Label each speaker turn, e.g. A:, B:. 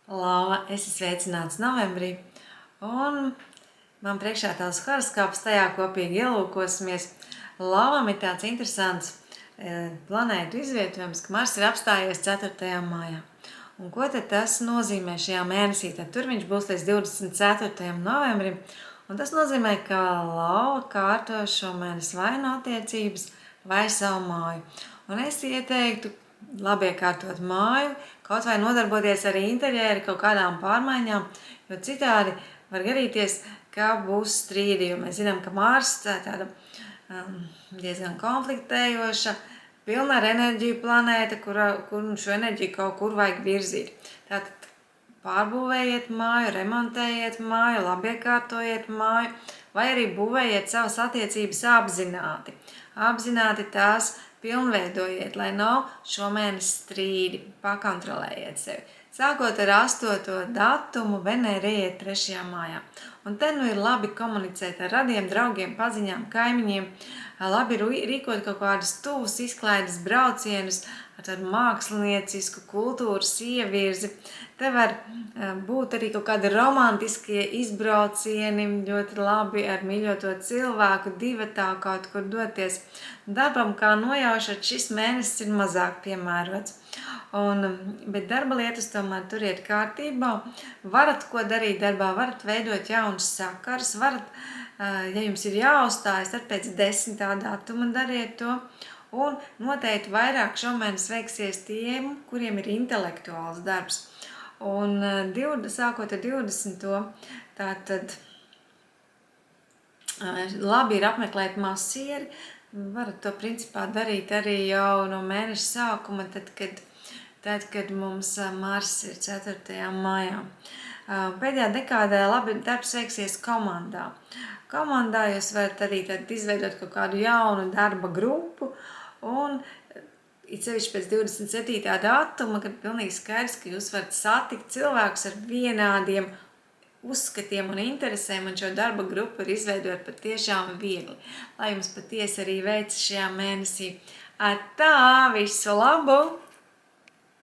A: Lava, esi sveicināts novembrī, un man priekšā tavs horoskops, tajā kopīgi ielūkosimies. Lavam ir tāds interesants planētu izvietojums, ka Mars ir apstājies 4. mājā. Un ko tad tas nozīmē šajā mēnesī? Tad tur viņš būs līdz 24. novembrim, un tas nozīmē, ka Lava kārto šo mēnesi vai no attiecības, vai savu māju. Un es ieteiktu labi iekārtot māju, kaut vai nodarboties ar interjeru, kaut kādām pārmaiņām, jo citādi var gadīties, ka būs strīdi, jo mēs zinām, ka Mars tāda diezgan konfliktējoša, pilna ar enerģiju planēta, kur šo enerģiju kaut kur vajag virzīt. Tātad pārbūvējiet māju, remontējiet māju, labi iekārtojiet māju, vai arī būvējiet savas attiecības apzināti. Apzināti tās pilnveidojiet, lai nav šomēnes strīdi, pakontrolējiet sevi. Sākot ar 8. datumu, Venēra ieiet 3. mājā. Un te nu ir labi komunicēt ar radiem, draugiem, paziņām, kaimiņiem, labi rīkot kaut kādus tuvus izklaides braucienus ar tādu māksliniecisku kultūras ievirzi. Te var būt arī kaut kādi romantiskie izbraucieni, ļoti labi ar mīļoto cilvēku, divatā kaut kur doties. Darbam kā nojaušat, šis mēnesis ir mazāk piemērots. Bet darba lietas tomēr turiet kārtībā. Varat ko darīt darbā, varat veidot jaunus sakars, varat, ja jums ir jāuzstājas, tad pēc 10. datuma dariet to. Un noteikti vairāk šomēnes veiksies tiem, kuriem ir intelektuāls darbs. Un sākot ar 20. tātad labi ir apmeklēt masieri. Varat to principā darīt arī jau no mēneša sākuma, tad, kad mums Mars ir 4. mājā. Pēdējā dekādē labi darbs veiksies komandā. Komandā jūs varat arī izveidot kaut kādu jaunu darba grupu, un it sevišķi pēc 27. datuma, kad pilnīgi skaidrs, ka jūs varat satikt cilvēkus ar vienādiem uzskatiem un interesēm, un šo darba grupu ir izveidot patiešām viegli. Lai jums patiesi arī veicas šajā mēnesī. Tā, visu labu!